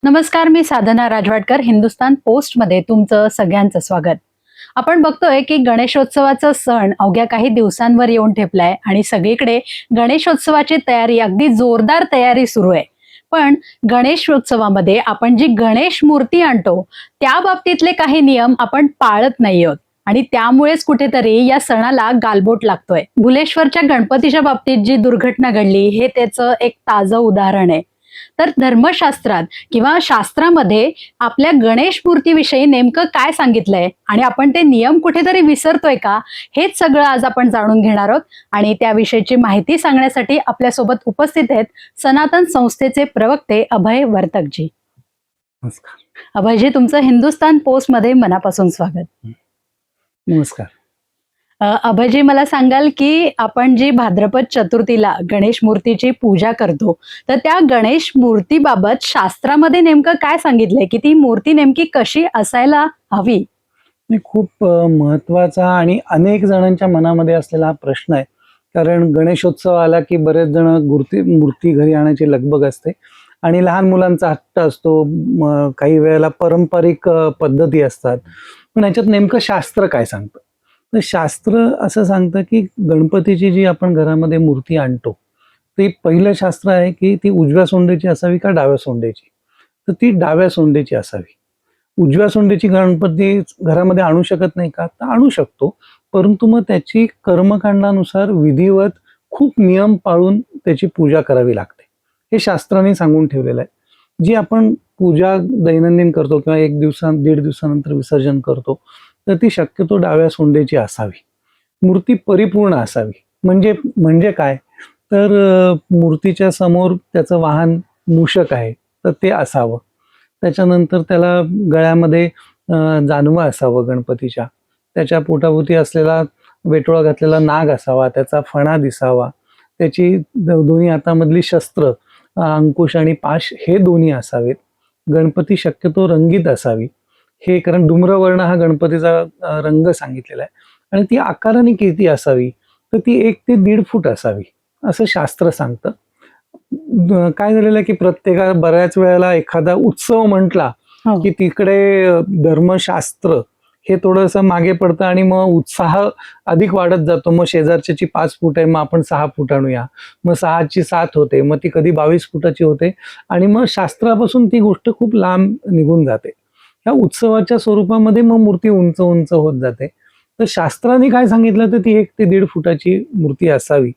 नमस्कार, मी साधना राजवाडकर. हिंदुस्तान पोस्टमध्ये तुमचं सगळ्यांचं स्वागत. आपण बघतोय की गणेशोत्सवाचा सण अवघ्या काही दिवसांवर येऊन ठेपलाय आणि सगळीकडे गणेशोत्सवाची तयारी, अगदी जोरदार तयारी सुरू आहे. पण गणेशोत्सवामध्ये आपण जी गणेश मूर्ती आणतो त्या बाबतीतले काही नियम आपण पाळत नाही आहोत आणि त्यामुळेच कुठेतरी या सणाला गालबोट लागतोय. भुलेश्वरच्या गणपतीच्या बाबतीत जी दुर्घटना घडली हे त्याचं एक ताजं उदाहरण आहे. तर धर्मशास्त्रात किंवा शास्त्रामध्ये आपल्या गणेश मूर्तीविषयी नेमकं काय सांगितलंय आणि आपण ते नियम कुठेतरी विसरतोय का, हेच सगळं आज आपण जाणून घेणार आहोत. आणि त्याविषयीची माहिती सांगण्यासाठी आपल्यासोबत उपस्थित आहेत सनातन संस्थेचे प्रवक्ते अभय वर्तकजी. नमस्कार. अभयजी, तुमचं हिंदुस्तान पोस्ट मध्ये मनापासून स्वागत. नमस्कार. अभयजी, मला सांगाल की आपण जी भाद्रपद चतुर्थीला गणेश मूर्तीची पूजा करतो, तर त्या गणेश मूर्तीबाबत शास्त्रामध्ये नेमकं काय सांगितलंय की ती मूर्ती नेमकी कशी असायला हवी? हे खूप महत्वाचा आणि अनेक जणांच्या मनामध्ये असलेला हा प्रश्न आहे. कारण गणेशोत्सव आला की बरेच जण मूर्ती घरी आणायची लगबग असते आणि लहान मुलांचा हट्ट असतो. काही वेळेला पारंपरिक पद्धती असतात. पण याच्यात नेमकं शास्त्र काय सांगतं? तर शास्त्र असं सांगतं की गणपतीची जी आपण घरामध्ये मूर्ती आणतो, ते पहिलं शास्त्र आहे की ती उजव्या सोंडेची असावी का डाव्या सोंडेची? तर ती डाव्या सोंडेची असावी. उजव्या सोंडेची गणपती घरामध्ये आणू शकत नाही का? तर आणू शकतो, परंतु मग त्याची कर्मकांडानुसार विधिवत खूप नियम पाळून त्याची पूजा करावी लागते. हे शास्त्राने सांगून ठेवलेलं आहे. जी आपण पूजा दैनंदिन करतो किंवा दीड दिवसानंतर विसर्जन करतो, तर ती शक्यतो डाव्या सोंडेची असावी. मूर्ती परिपूर्ण असावी. म्हणजे म्हणजे काय? तर मूर्तीच्या समोर त्याचं वाहन मूषक आहे, तर ते असावं. त्याच्यानंतर त्याला गळ्यामध्ये जानवं असावं गणपतीच्या. त्याच्या पोटाभोवती असलेला वेटोळा घातलेला नाग असावा, त्याचा फणा दिसावा, त्याची दोन्ही हातामधली शस्त्र, अंकुश आणि पाश हे दोन्ही असावेत. गणपती शक्यतो रंगीत असावी. हे कारण धूम्रवर्ण हा गणपतीचा रंग सांगितलेला आहे. आणि ती आकाराने किती असावी? तर ती 1 ते 1.5 फूट असावी, असं शास्त्र सांगतं. काय झालेलं आहे की बऱ्याच वेळेला एखादा उत्सव म्हटला की तिकडे धर्मशास्त्र हे थोडंसं मागे पडतं आणि मग उत्साह अधिक वाढत जातो. मग शेजारच्याची 5 फूट आहे, मग आपण 6 फूट आणूया. मग 6ची 7 होते, मग ती कधी 22 फुटाची होते आणि मग शास्त्रापासून ती गोष्ट खूप लांब निघून जाते. ह्या उत्सवाच्या स्वरूपामध्ये मग मूर्ती उंच उंच होत जाते. तर शास्त्राने काय सांगितलं, तर ती 1 ते 1.5 फुटाची मूर्ती असावी.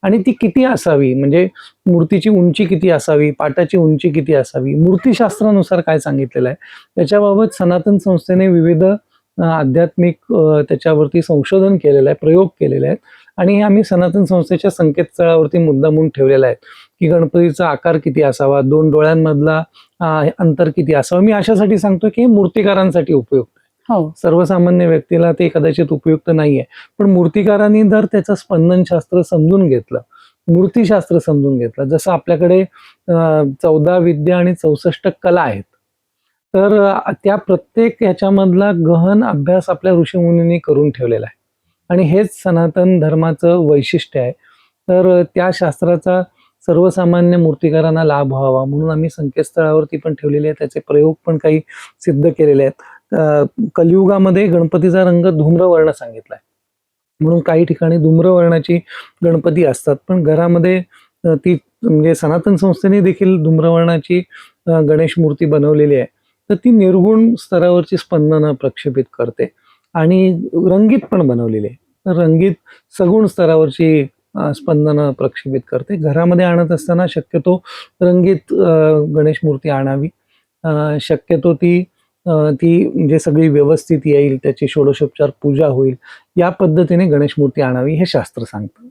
आणि ती किती असावी, म्हणजे मूर्तीची उंची किती असावी, पाटाची उंची किती असावी, मूर्तीशास्त्रानुसार काय सांगितलेलं आहे त्याच्याबाबत सनातन संस्थेने विविध आध्यात्मिक त्याच्यावरती संशोधन केलेलं आहे, प्रयोग केलेले आहेत. आणि हे आम्ही सनातन संस्थेच्या संकेतस्थळावरती मुद्दामून ठेवलेलं आहे की गणपतीचा आकार किती असावा, 2 डोळ्यांमधला अंतर किती असावं. मी अशासाठी सांगतो की हे मूर्तिकारांसाठी उपयुक्त आहे. सर्वसामान्य व्यक्तीला ते कदाचित उपयुक्त नाहीये. पण मूर्तिकारांनी जर त्याचं स्पंदनशास्त्र समजून घेतलं, मूर्तीशास्त्र समजून घेतलं, जसं आपल्याकडे 14 विद्या आणि 64 कला आहेत, तर त्या प्रत्येक याच्यामधला गहन अभ्यास आपल्या ऋषीमुनींनी करून ठेवलेला आहे. आणि हेच सनातन धर्माचं वैशिष्ट्य आहे. तर त्या शास्त्राचा सर्वसामान्य मूर्तिकारांना लाभ व्हावा म्हणून आम्ही संकेतस्थळावरती पण ठेवलेले आहेत. त्याचे प्रयोग पण काही सिद्ध केलेले आहेत. कलियुगामध्ये गणपतीचा रंग धूम्रवर्ण सांगितलाय, म्हणून काही ठिकाणी धूम्रवर्णाची गणपती असतात. पण घरामध्ये ती म्हणजे सनातन संस्थेने देखील धूम्रवर्णाची गणेश मूर्ती बनवलेली आहे. तर ती निर्गुण स्तरावरची स्पंदनं प्रक्षेपित करते आणि रंगीत पण बनवलेली आहे. तर रंगीत सगुण स्तरावरची स्पंदनं प्रक्षेपित करते. घरामध्ये आणत असताना शक्यतो रंगीत गणेश मूर्ती आणावी. शक्यतो ती म्हणजे सगळी व्यवस्थित येईल, त्याची षोडशोपचार पूजा होईल, या पद्धतीने गणेश मूर्ती आणावी हे शास्त्र सांगतं.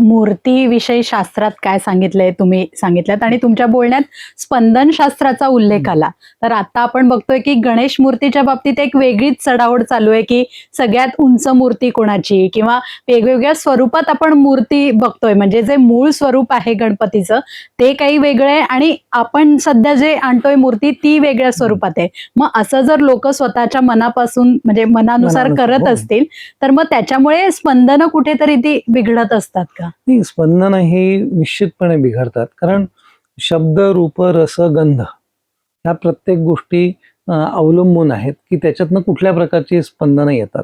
मूर्तीविषयी शास्त्रात काय सांगितलंय तुम्ही सांगितल्यात आणि तुमच्या बोलण्यात स्पंदन शास्त्राचा उल्लेख आला. तर आता आपण बघतोय की गणेश मूर्तीच्या बाबतीत एक वेगळीच चढाओढ चालू आहे की सगळ्यात उंच मूर्ती कोणाची, किंवा वेगवेगळ्या स्वरूपात आपण मूर्ती बघतोय. म्हणजे जे मूळ स्वरूप आहे गणपतीचं ते काही वेगळं आहे आणि आपण सध्या जे आणतोय मूर्ती ती वेगळ्या स्वरूपात आहे. मग असं जर लोक स्वतःच्या मनापासून म्हणजे मनानुसार करत असतील तर मग त्याच्यामुळे स्पंदनं कुठेतरी ती बिघडत असतात का? नाही, स्पंदन हे निश्चितपणे बिघडतात. कारण शब्द, रूप, रस, गंध ह्या प्रत्येक गोष्टी अवलंबून आहेत की त्याच्यातनं कुठल्या प्रकारची स्पंदनं येतात.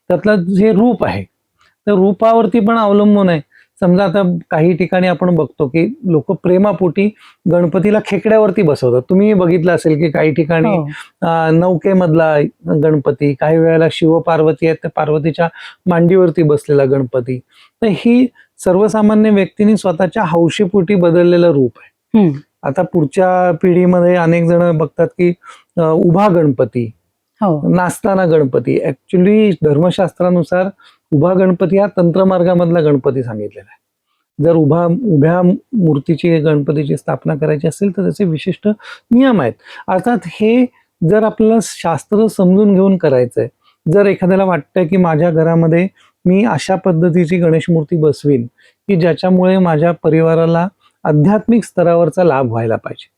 त्यातलं जे रूप आहे त्या रूपावरती पण अवलंबून आहे. समजा आता काही ठिकाणी आपण बघतो की लोक प्रेमापोटी गणपतीला खेकड्यावरती बसवतात. तुम्ही बघितलं असेल की काही ठिकाणी हो. नौकेमधला गणपती, काही वेळेला शिवपार्वती आहेत त्या पार्वतीच्या मांडीवरती बसलेला गणपती. तर ही सर्वसामान्य व्यक्तीने स्वतःच्या हौशीपोटी बदललेलं रूप आहे. हम्म. आता पुढच्या पिढीमध्ये अनेक जण बघतात की उभा गणपती, हो. नाचताना गणपती. ऍक्च्युली धर्मशास्त्रानुसार उभा गणपती हा तंत्रमार्गामधला गणपती सांगितलेला आहे. जर उभ्या मूर्तीची गणपतीची स्थापना करायची असेल तर त्याचे विशिष्ट नियम आहेत. अर्थात हे जर आपल्याला शास्त्र समजून घेऊन करायचंय, जर एखाद्याला वाटतंय की माझ्या घरामध्ये मी अशा पद्धतीची गणेश मूर्ती बसवीन की ज्याच्यामुळे माझ्या परिवाराला आध्यात्मिक स्तरावरचा लाभ व्हायला पाहिजे,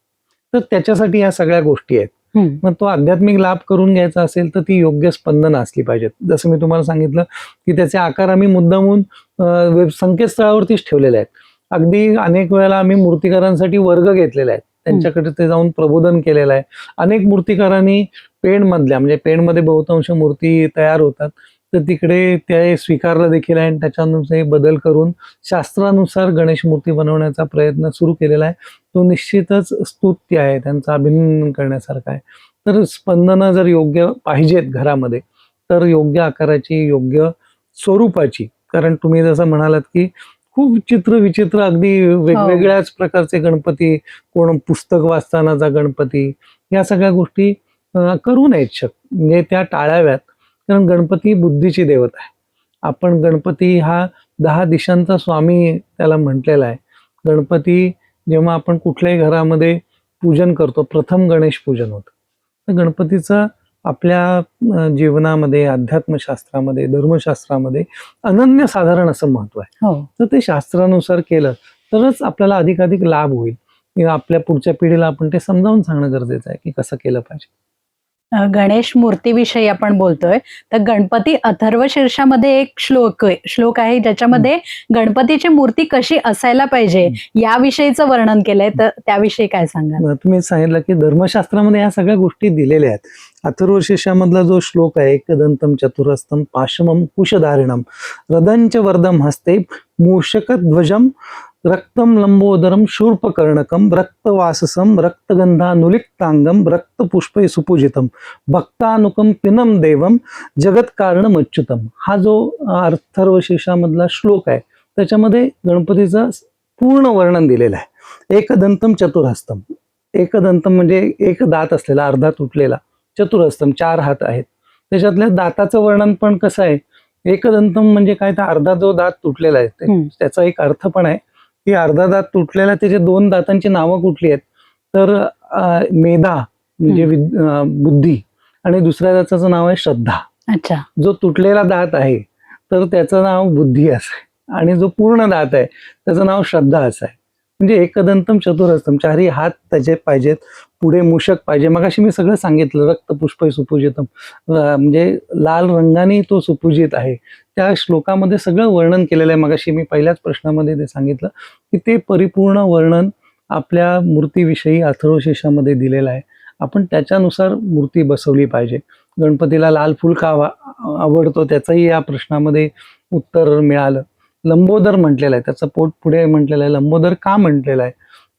तर त्याच्यासाठी या सगळ्या गोष्टी आहेत. हम्म. मग तो आध्यात्मिक लाभ करून घ्यायचा असेल तर ती योग्य स्पंदन असली पाहिजेत. जसं मी तुम्हाला सांगितलं की त्याचे आकार आम्ही मुद्दामून संकेतस्थळावरतीच ठेवलेले आहेत. अगदी अनेक वेळेला आम्ही मूर्तिकारांसाठी वर्ग घेतलेले आहेत, त्यांच्याकडे ते जाऊन प्रबोधन केलेलं आहे. अनेक मूर्तिकारांनी पेणमधल्या, म्हणजे पेणमध्ये बहुतांश मूर्ती तयार होतात, तर तिकडे ते स्वीकारलं देखील आहे आणि त्याच्यानुसार बदल करून शास्त्रानुसार गणेश मूर्ती बनवण्याचा प्रयत्न सुरू केलेला आहे. तो निश्चितच स्तुत्य आहे, त्यांचा अभिनंदन करण्यासारखा आहे. तर स्पंदनं जर योग्य पाहिजेत घरामध्ये तर योग्य आकाराची, योग्य स्वरूपाची, कारण तुम्ही जसं म्हणालात की खूप विचित्र अगदी वेगवेगळ्याच प्रकारचे गणपती, कोण पुस्तक वाचतानाचा गणपती, या सगळ्या गोष्टी करू नयेत. म्हणजे त्या टाळाव्यात. कारण गणपती बुद्धीची देवता आहे. आपण गणपती हा 10 दिशांचा स्वामी त्याला म्हटलेला आहे. गणपती जेव्हा आपण कुठल्याही घरामध्ये पूजन करतो, प्रथम गणेश पूजन होतं. तर गणपतीचं आपल्या जीवनामध्ये, अध्यात्मशास्त्रामध्ये, धर्मशास्त्रामध्ये अनन्यसाधारण असं महत्व आहे. हो. तर ते शास्त्रानुसार केलं तरच आपल्याला अधिकाधिक लाभ होईल. किंवा आपल्या पुढच्या पिढीला आपण ते समजावून सांगणं गरजेचं आहे की कसं केलं पाहिजे. गणेश मूर्तीविषयी आपण बोलतोय, तर गणपती अथर्व शीर्षामध्ये एक श्लोक आहे ज्याच्यामध्ये गणपतीची मूर्ती कशी असायला पाहिजे याविषयीचं वर्णन केलंय, तर त्याविषयी काय सांगाल? तुम्ही सांगितलं की धर्मशास्त्रामध्ये या सगळ्या गोष्टी दिलेल्या आहेत. अथर्व शीर्षामधला जो श्लोक आहे, एकदंतम चतुरस्थम पाशमम कुशधारिणम रदंच वर्दम हस्ते मूषकध्वजम रक्तम लंबोदरम शूर्पकर्णकम रक्तवाससम रक्तगंधानुलिप्तांगम रक्तपुष्पै सुपूजितम भक्तानुकम पिनम देवम जगत्कारणमच्युतम. हा जो अथर्व शीर्षामधला श्लोक आहे त्याच्यामध्ये गणपतीचं पूर्ण वर्णन दिलेलं आहे. एकदंतम चतुरहस्तम, एकदंतम म्हणजे एक दात असलेला, अर्धा तुटलेला, चतुरहस्तम 4 हात आहेत. त्याच्यातल्या दाताचं वर्णन पण कसं आहे, एकदंतम म्हणजे काय, तर अर्धा जो दात तुटलेला आहे त्याचा एक अर्थ पण आहे की अर्धा दात तुटलेला, त्याचे 2 दातांची नावं कुठली आहेत, तर मेधा म्हणजे बुद्धी आणि दुसऱ्या दाताचं नाव आहे श्रद्धा. अच्छा. जो तुटलेला दात आहे तर त्याचं नाव बुद्धी असं आहे आणि जो पूर्ण दात आहे त्याचं नाव श्रद्धा असं आहे. म्हणजे एकदंतम चतुरहस्तम, 4ही हात त्याचे पाहिजेत, पुढे मूषक पाहिजे. मगाशी मी सगळं सांगितलं, रक्तपुष्पै सुपूजितम म्हणजे लाल रंगाने तो सुपूजित आहे. त्या श्लोकामध्ये सगळं वर्णन केलेलं आहे. मगाशी मी पहिल्याच प्रश्नामध्ये ते सांगितलं की ते परिपूर्ण वर्णन आपल्या मूर्तीविषयी अथर्वशीर्षामध्ये दिलेलं आहे. आपण त्याच्यानुसार मूर्ती बसवली पाहिजे. गणपतीला लाल फुल का आवडतो त्याचंही या प्रश्नामध्ये उत्तर मिळालं. लंबोदर म्हटलेलं आहे, त्याचं पोट पुढे म्हटलेलं आहे. लंबोदर का म्हटलेलं आहे,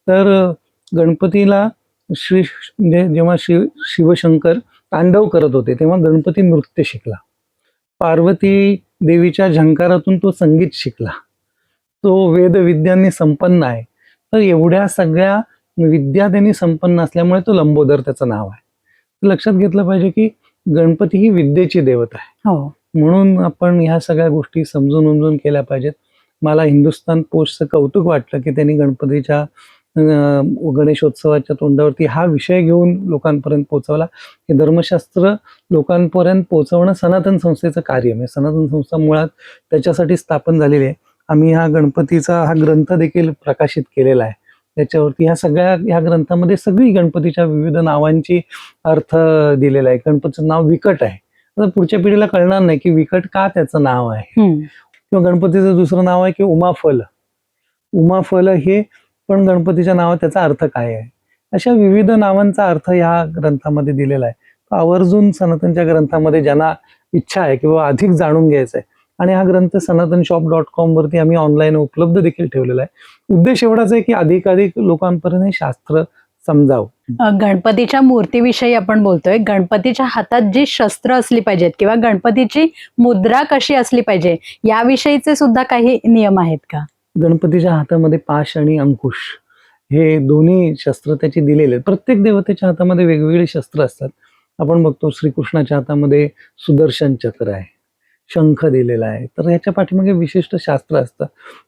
तर गणपतीला म्हणजे जेव्हा शिवशंकर तांडव करत होते तेव्हा गणपती नृत्य शिकला. पार्वती देवीच्या झंकारातून तो संगीत शिकला. तो वेदविद्यांनी संपन्न आहे. तर एवढ्या सगळ्या विद्या त्यांनी संपन्न असल्यामुळे तो लंबोदर त्याचं नाव आहे. लक्षात घेतलं पाहिजे की गणपती ही विद्येची देवता आहे. हो. म्हणून आपण ह्या सगळ्या गोष्टी समजून उमजून केल्या पाहिजेत. मला हिंदुस्थान पोस्टचं कौतुक वाटलं की त्यांनी गणपतीच्या गणेशोत्सवाच्या तोंडावरती हा विषय घेऊन लोकांपर्यंत पोहोचवला की धर्मशास्त्र लोकांपर्यंत पोहोचवणं सनातन संस्थेचं कार्य आहे. सनातन संस्था मुळात त्याच्यासाठी स्थापन झालेली आहे. आम्ही हा गणपतीचा हा ग्रंथ देखील प्रकाशित केलेला आहे. त्याच्यावरती ह्या ग्रंथामध्ये सगळी गणपतीच्या विविध नावांची अर्थ दिलेला आहे. गणपतीचं नाव विकट आहे, तर पुढच्या पिढीला कळणार नाही की विकट का त्याचं नाव आहे. किंवा गणपतीचं दुसरं नाव आहे की उमाफल. उमाफल हे पण गणपतीच्या नावात त्याचा अर्थ काय आहे. अशा विविध नावांचा अर्थ ह्या ग्रंथामध्ये दिलेला आहे. तो आवर्जून सनातनच्या ग्रंथामध्ये ज्यांना इच्छा आहे किंवा अधिक जाणून घ्यायचं आहे, आणि हा ग्रंथ sanatan.shop.com वरती आम्ही ऑनलाईन उपलब्ध देखील ठेवलेला आहे. उद्देश एवढाच आहे की अधिकाधिक लोकांपर्यंत हे शास्त्र समजावं. गणपतीच्या मूर्तीविषयी आपण बोलतोय. गणपतीच्या हातात जी शस्त्र असली पाहिजेत किंवा गणपतीची मुद्रा कशी असली पाहिजे याविषयीचे सुद्धा काही नियम आहेत का? गणपतीच्या हातामध्ये पाश आणि अंकुश हे दोन्ही शस्त्र त्याची दिलेले आहेत. प्रत्येक देवतेच्या हातामध्ये वेगवेगळी शस्त्र असतात. आपण बघतो श्रीकृष्णाच्या हातामध्ये सुदर्शन चक्र आहे, शंख दिलेला आहे, तर ह्याच्या पाठीमागे विशिष्ट शास्त्र असतं.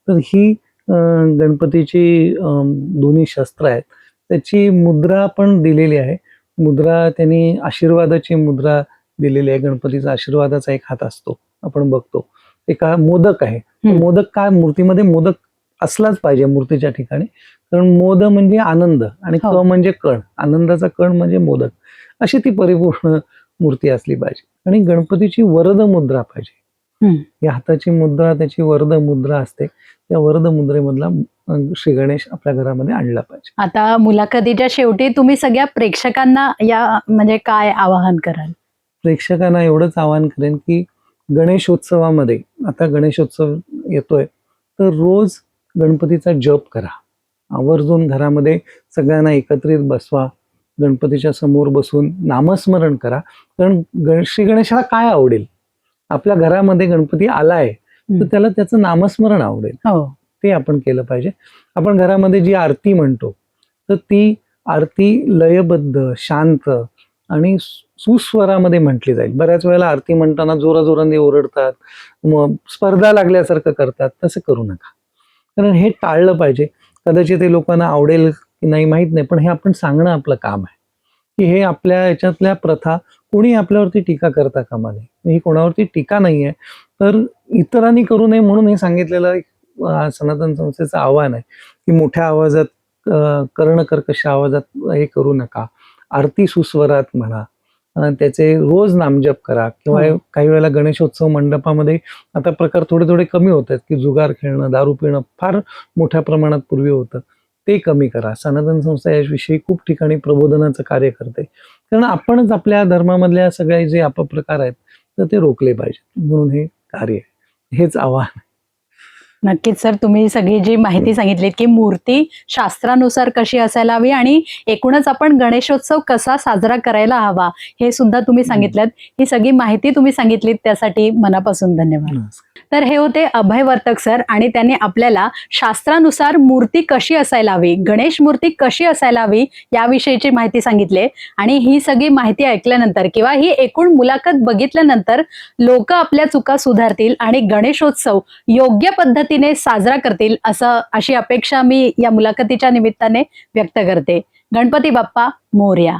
तर ही गणपतीची दोन्ही शस्त्र आहेत, त्याची मुद्रा पण दिलेली आहे. मुद्रा त्यांनी आशीर्वादाची मुद्रा दिलेली आहे. गणपतीचा आशीर्वादाचा एक हात असतो, आपण बघतो. एका मोदक आहे, मोदक काय, मूर्तीमध्ये मोदक असलाच पाहिजे मूर्तीच्या ठिकाणी, कारण मोद म्हणजे आनंद आणि क म्हणजे कण, आनंदाचा कण म्हणजे मोदक, अशी ती परिपूर्ण मूर्ती असली पाहिजे. आणि गणपतीची वरद मुद्रा पाहिजे. या हाताची मुद्रा त्याची वरद मुद्रा असते, त्या वरद मुद्रेमधला श्री गणेश आपल्या घरामध्ये आणला पाहिजे. आता मुलाखतीच्या शेवटी तुम्ही सगळ्या प्रेक्षकांना या म्हणजे काय आवाहन कराल? प्रेक्षकांना एवढंच आवाहन करेन की गणेशोत्सवामध्ये, आता गणेशोत्सव येतोय, तर रोज गणपतीचा जप करा. आवर्जून घरामध्ये सगळ्यांना एकत्रित बसवा, गणपतीच्या समोर बसून नामस्मरण करा. कारण श्री गणेशाला काय आवडेल? आपल्या घरामध्ये गणपती आलाय तर त्याला त्याचं नामस्मरण आवडेल. ते आपण केलं पाहिजे. आपण घरामध्ये जी आरती म्हणतो तर ती आरती लयबद्ध, शांत आणि सुस्वरामध्ये म्हटली जाईल. बऱ्याच वेळेला आरती म्हणताना जोराजोराने ओरडतात, मग स्पर्धा लागल्यासारखं करतात. तसं करू नका, कारण हे टाळलं पाहिजे. कदाचित ते लोकांना आवडेल की नाही माहीत नाही, पण हे आपण सांगणं आपलं काम आहे की हे आपल्या याच्यातल्या प्रथा, कोणी आपल्यावरती टीका करता कामा नये. ही कोणावरती टीका नाही आहे, तर इतरांनी करू नये म्हणून हे सांगितलेलं सनातन संस्थेचं आव्हान आहे की मोठ्या आवाजात, कर्णकर्कश आवाजात हे करू नका. आरती सुस्वरात म्हणा, त्याचे रोज नामजप करा. किंवा काही वेळेला गणेशोत्सव मंडपामध्ये आता प्रकार थोडे थोडे कमी होत आहेत की जुगार खेळणं, दारू पिणं फार मोठ्या प्रमाणात पूर्वी होतं, ते कमी करा. सनातन संस्था याविषयी खूप ठिकाणी प्रबोधनाचं कार्य करते, कारण आपणच आपल्या धर्मामधल्या सगळे जे अपप्रकार आहेत तर ते रोखले पाहिजेत. म्हणून हे कार्य आहे, हेच आव्हान. नक्कीच सर, तुम्ही सगळी जी माहिती सांगितलीत की मूर्ती शास्त्रानुसार कशी असायला हवी आणि एकूणच आपण गणेशोत्सव कसा साजरा करायला हवा हे सुद्धा तुम्ही सांगितलं. ही सगळी माहिती तुम्ही सांगितलीत त्यासाठी मनापासून धन्यवाद. तर हे होते अभय वर्तक सर, आणि त्यांनी आपल्याला शास्त्रानुसार मूर्ती कशी असायला हवी, गणेश मूर्ती कशी असायला हवी याविषयीची माहिती सांगितली. आणि ही सगळी माहिती ऐकल्यानंतर किंवा ही एकूण मुलाखत बघितल्यानंतर लोक आपल्या चुका सुधारतील आणि गणेशोत्सव योग्य पद्धतीने साजरा करतील अशी अपेक्षा मी या मुलाखतीच्या निमित्ताने व्यक्त करते. गणपती बाप्पा मोरया.